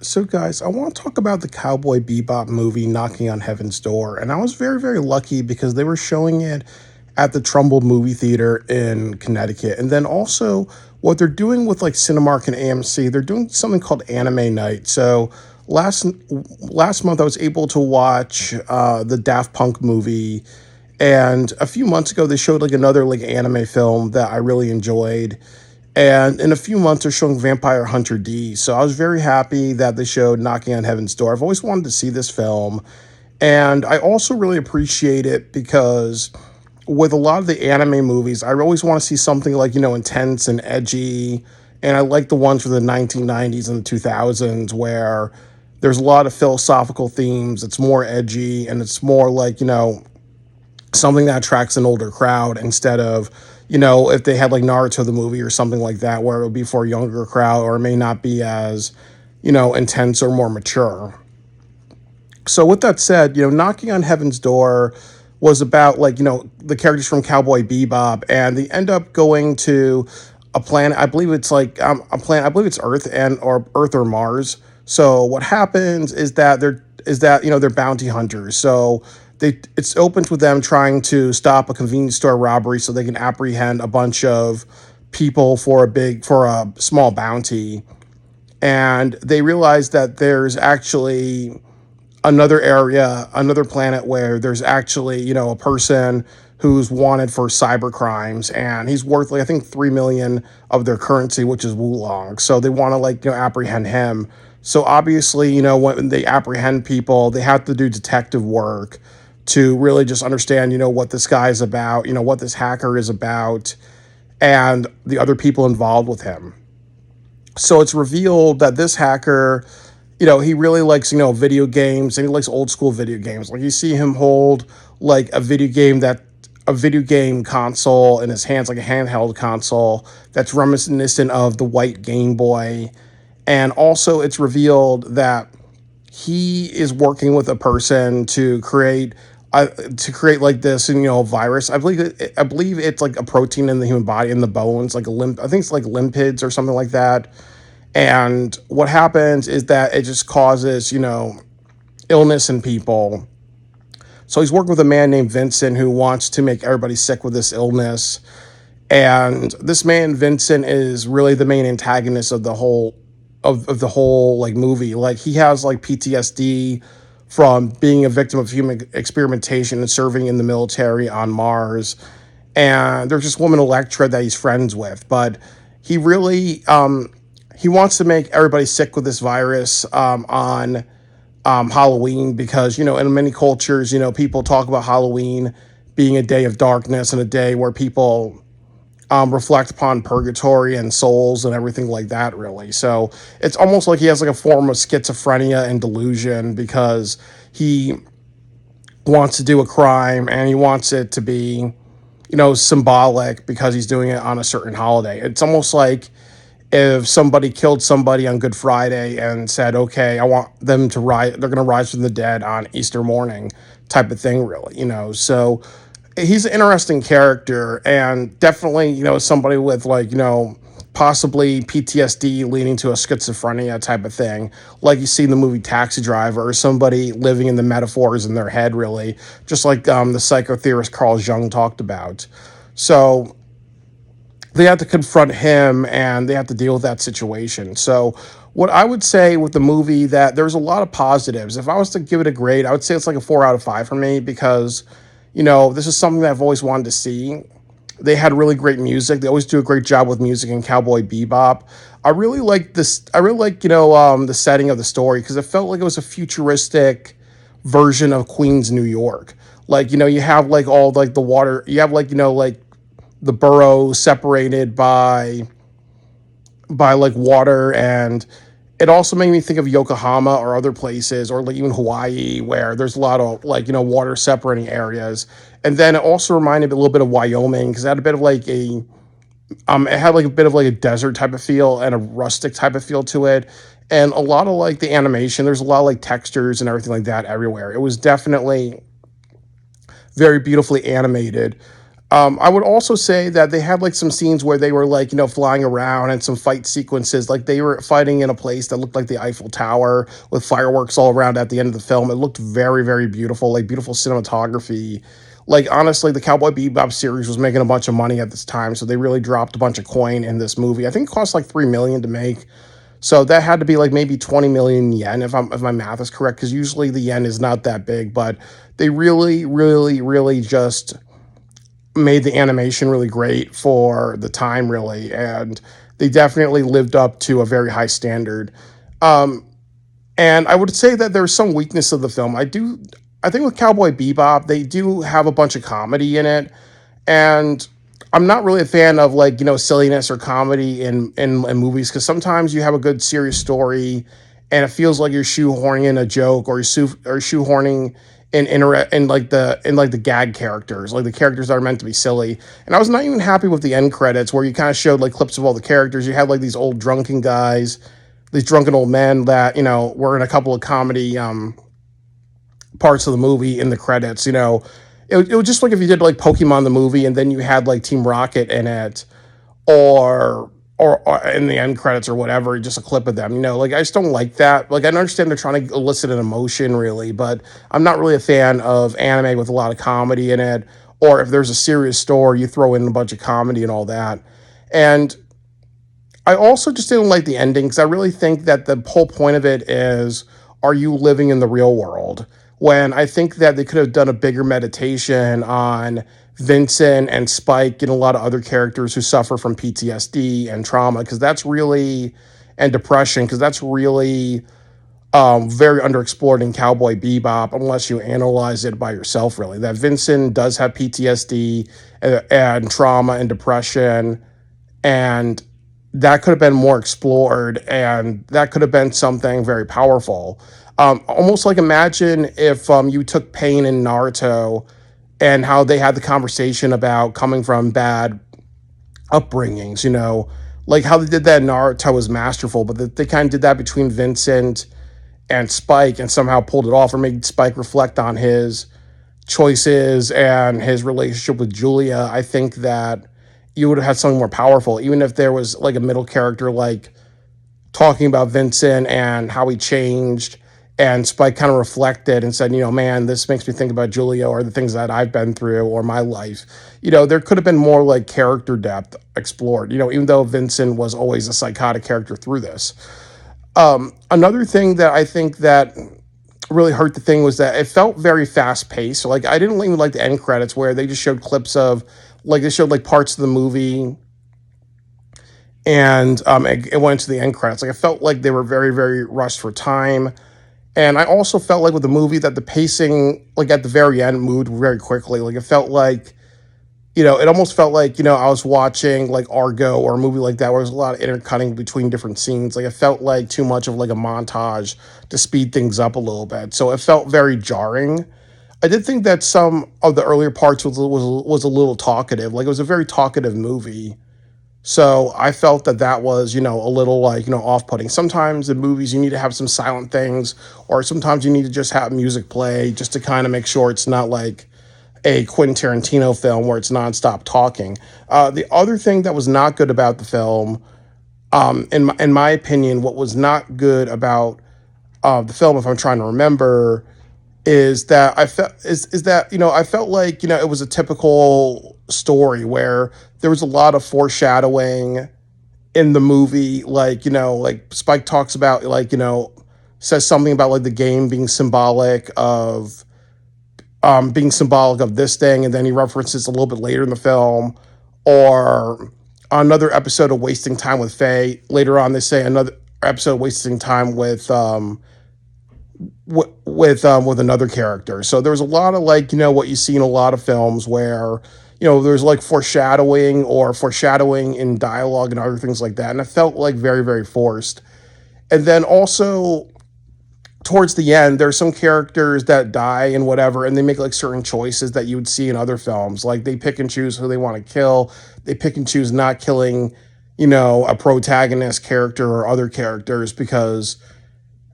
So, guys, I want to talk about the Cowboy Bebop movie Knocking on Heaven's Door. And I was very, very lucky because they were showing it at the Trumbull movie theater in Connecticut. And then also, what they're doing with like Cinemark and AMC, they're doing something called Anime Night. So, last month, I was able to watch the Daft Punk movie. And a few months ago, they showed like another like anime film that I really enjoyed. And in a few months, they're showing Vampire Hunter D. So I was very happy that they showed Knocking on Heaven's Door. I've always wanted to see this film. And I also really appreciate it because with a lot of the anime movies, I always want to see something like, intense and edgy. And I like the ones from the 1990s and the 2000s where there's a lot of philosophical themes. It's more edgy and it's more like, something that attracts an older crowd instead of, if they had like Naruto the movie or something like that, where it would be for a younger crowd or it may not be as, intense or more mature. So with that said, Knocking on Heaven's Door was about like, the characters from Cowboy Bebop, and they end up going to a planet. I believe it's like a planet. I believe it's Earth or Mars. So what happens is that they're bounty hunters. So it's open to them trying to stop a convenience store robbery so they can apprehend a bunch of people for a small bounty. And they realize that there's actually another planet where there's actually, a person who's wanted for cyber crimes, and he's worth like I think 3 million of their currency, which is Wulong. So they want to like, apprehend him. So obviously, when they apprehend people, they have to do detective work to really just understand, what this guy's about, what this hacker is about, and the other people involved with him. So it's revealed that this hacker, he really likes, video games, and he likes old school video games. Like you see him hold like a video game console in his hands, like a handheld console that's reminiscent of the white Game Boy. And also it's revealed that he is working with a person to create like this, virus. I believe it's like a protein in the human body, in the bones, like I think it's like limpids or something like that. And what happens is that it just causes, illness in people. So he's working with a man named Vincent who wants to make everybody sick with this illness. And this man, Vincent, is really the main antagonist of the whole like movie. Like he has like PTSD from being a victim of human experimentation and serving in the military on Mars. And there's this woman, Electra, that he's friends with, but he really he wants to make everybody sick with this virus on Halloween because, in many cultures, people talk about Halloween being a day of darkness and a day where people reflect upon purgatory and souls and everything like that, really. So it's almost like he has like a form of schizophrenia and delusion because he wants to do a crime and he wants it to be, symbolic because he's doing it on a certain holiday. It's almost like if somebody killed somebody on Good Friday and said, okay, I want them to rise, they're going to rise from the dead on Easter morning type of thing, really, So he's an interesting character and definitely, somebody with like, possibly PTSD leading to a schizophrenia type of thing, like you see in the movie Taxi Driver, or somebody living in the metaphors in their head, really, just like the psychotheorist Carl Jung talked about. So they have to confront him and they have to deal with that situation. So what I would say with the movie, that there's a lot of positives. If I was to give it a grade, I would say it's like a 4 out of 5 for me because, this is something that I've always wanted to see. They had really great music. They always do a great job with music in Cowboy Bebop. I really like this. I really like, the setting of the story because it felt like it was a futuristic version of Queens, New York. Like, you have like all like the water, you have like, like the borough separated by like water, and it also made me think of Yokohama or other places, or like even Hawaii, where there's a lot of like, water separating areas. And then it also reminded me a little bit of Wyoming because it had a bit of like it had like a bit of like a desert type of feel and a rustic type of feel to it. And a lot of like the animation, there's a lot of like textures and everything like that everywhere. It was definitely very beautifully animated. I would also say that they had like some scenes where they were like, flying around and some fight sequences. Like they were fighting in a place that looked like the Eiffel Tower with fireworks all around at the end of the film. It looked very, very beautiful, like beautiful cinematography. Like honestly, the Cowboy Bebop series was making a bunch of money at this time, so they really dropped a bunch of coin in this movie. I think it cost like 3 million to make. So that had to be like maybe 20 million yen if my math is correct, because usually the yen is not that big, but they really, really, really just made the animation really great for the time, really, and they definitely lived up to a very high standard. Um, and I would say that there's some weakness of the film. I think with Cowboy Bebop, they do have a bunch of comedy in it, and I'm not really a fan of like silliness or comedy in movies, because sometimes you have a good serious story, and it feels like you're shoehorning in a joke, or shoehorning in like the gag characters, like the characters that are meant to be silly. And I was not even happy with the end credits where you kind of showed like clips of all the characters. You had like these old drunken guys, these drunken old men that were in a couple of comedy parts of the movie in the credits. It was just like if you did like Pokemon the movie and then you had like Team Rocket in it, or in the end credits or whatever, just a clip of them. Like I just don't like that. Like I understand they're trying to elicit an emotion, really, but I'm not really a fan of anime with a lot of comedy in it. Or if there's a serious story, you throw in a bunch of comedy and all that. And I also just didn't like the ending, because I really think that the whole point of it is, are you living in the real world? When I think that they could have done a bigger meditation on Vincent and Spike and a lot of other characters who suffer from PTSD and trauma, because that's really, and depression, because that's really very underexplored in Cowboy Bebop, unless you analyze it by yourself, really. That Vincent does have PTSD and trauma and depression, and that could have been more explored, and that could have been something very powerful. Almost like imagine if you took Pain and Naruto and how they had the conversation about coming from bad upbringings, like how they did that in Naruto was masterful, but they kind of did that between Vincent and Spike and somehow pulled it off, or made Spike reflect on his choices and his relationship with Julia. I think that you would have had something more powerful, even if there was like a middle character, like talking about Vincent and how he changed, and Spike kind of reflected and said, man, this makes me think about Julia or the things that I've been through or my life. There could have been more like character depth explored, even though Vincent was always a psychotic character through this. Another thing that I think that really hurt the thing was that it felt very fast paced. So like I didn't even like the end credits where they just showed clips of, like they showed like parts of the movie, and it went to the end credits. Like I felt like they were very, very rushed for time. And I also felt like with the movie that the pacing, like at the very end, moved very quickly. Like it felt like, it almost felt like, I was watching like Argo or a movie like that where there's a lot of intercutting between different scenes. Like it felt like too much of like a montage to speed things up a little bit. So it felt very jarring. I did think that some of the earlier parts was a little talkative. Like it was a very talkative movie. So I felt that that was, a little like, off-putting. Sometimes in movies you need to have some silent things, or sometimes you need to just have music play just to kind of make sure it's not like a Quentin Tarantino film where it's nonstop talking. The other thing that was not good about the film, in my opinion, what was not good about the film, if I'm trying to remember, is that I felt is that I felt like it was a typical story where there was a lot of foreshadowing in the movie. Like like Spike talks about, like says something about like the game being symbolic of this thing, and then he references a little bit later in the film, or another episode of Wasting Time with Faye. Later on, they say another episode of Wasting Time with another character. So there was a lot of like what you see in a lot of films where there's like foreshadowing or foreshadowing in dialogue and other things like that, and it felt like very, very forced. And then also towards the end, there's some characters that die and whatever, and they make like certain choices that you would see in other films. Like they pick and choose who they want to kill. They pick and choose not killing, a protagonist character or other characters because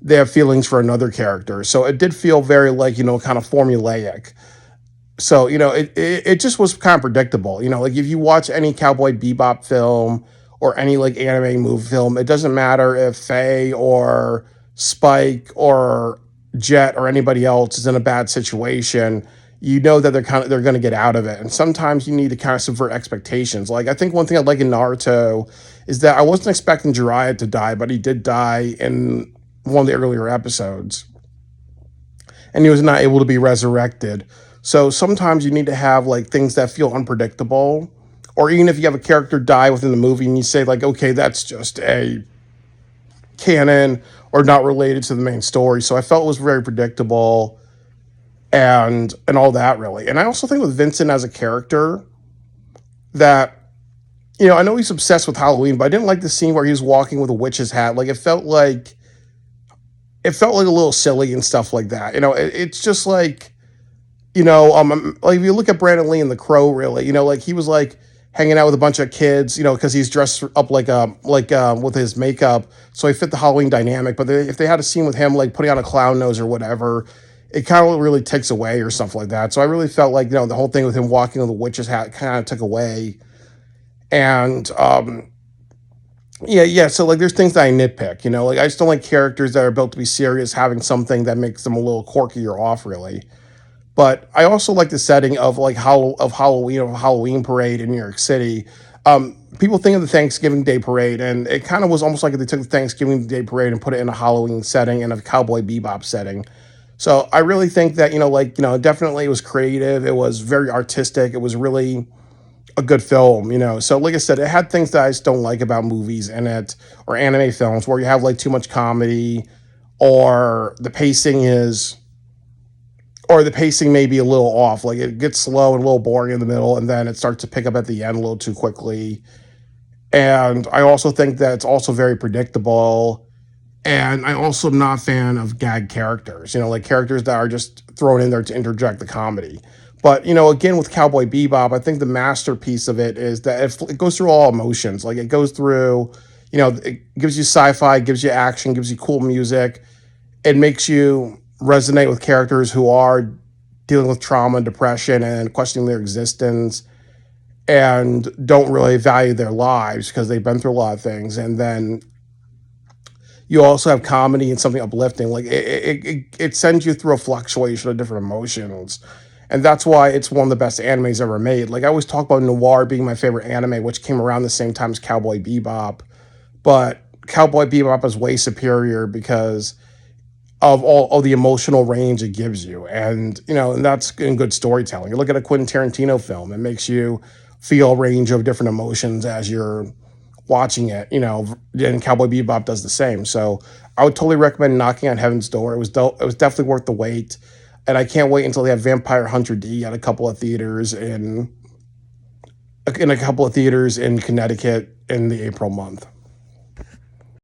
they have feelings for another character. So it did feel very like, kind of formulaic. So, it just was kind of predictable. Like if you watch any Cowboy Bebop film or any like anime movie film, it doesn't matter if Faye or Spike or Jet or anybody else is in a bad situation. You know that they're going to get out of it. And sometimes you need to kind of subvert expectations. Like I think one thing I like in Naruto is that I wasn't expecting Jiraiya to die, but he did die in one of the earlier episodes, and he was not able to be resurrected. So sometimes you need to have like things that feel unpredictable, or even if you have a character die within the movie and you say like, okay, that's just a canon or not related to the main story. So I felt it was very predictable and all that really. And I also think with Vincent as a character that I know he's obsessed with Halloween, but I didn't like the scene where he was walking with a witch's hat. Like it felt like a little silly and stuff like that. It's just like like if you look at Brandon Lee and The Crow, really, like he was like hanging out with a bunch of kids, because he's dressed up like with his makeup, so he fit the Halloween dynamic. But if they had a scene with him like putting on a clown nose or whatever, it kind of really takes away or something like that. So I really felt like the whole thing with him walking with a witch's hat kind of took away. And yeah. So like, there's things that I nitpick. Like I just don't like characters that are built to be serious having something that makes them a little quirky or off, really. But I also like the setting of like Halloween parade in New York City. People think of the Thanksgiving Day parade, and it kind of was almost like they took the Thanksgiving Day parade and put it in a Halloween setting and a Cowboy Bebop setting. So I really think that definitely it was creative. It was very artistic. It was really a good film. So like I said, it had things that I just don't like about movies in it or anime films where you have like too much comedy, or the pacing may be a little off. Like it gets slow and a little boring in the middle, and then it starts to pick up at the end a little too quickly. And I also think that it's also very predictable. And I also am not a fan of gag characters, like characters that are just thrown in there to interject the comedy. But, again, with Cowboy Bebop, I think the masterpiece of it is that it goes through all emotions. Like it goes through, it gives you sci-fi, gives you action, gives you cool music. It makes you resonate with characters who are dealing with trauma and depression and questioning their existence and don't really value their lives because they've been through a lot of things. And then you also have comedy and something uplifting. Like it sends you through a fluctuation of different emotions. And that's why it's one of the best animes ever made. Like I always talk about Noir being my favorite anime, which came around the same time as Cowboy Bebop. But Cowboy Bebop is way superior because of all of the emotional range it gives you. And that's in good storytelling. You look at a Quentin Tarantino film, it makes you feel a range of different emotions as you're watching it, and Cowboy Bebop does the same. So I would totally recommend Knocking on Heaven's Door. It was definitely worth the wait. And I can't wait until they have Vampire Hunter D at a couple of theaters in Connecticut in the April month.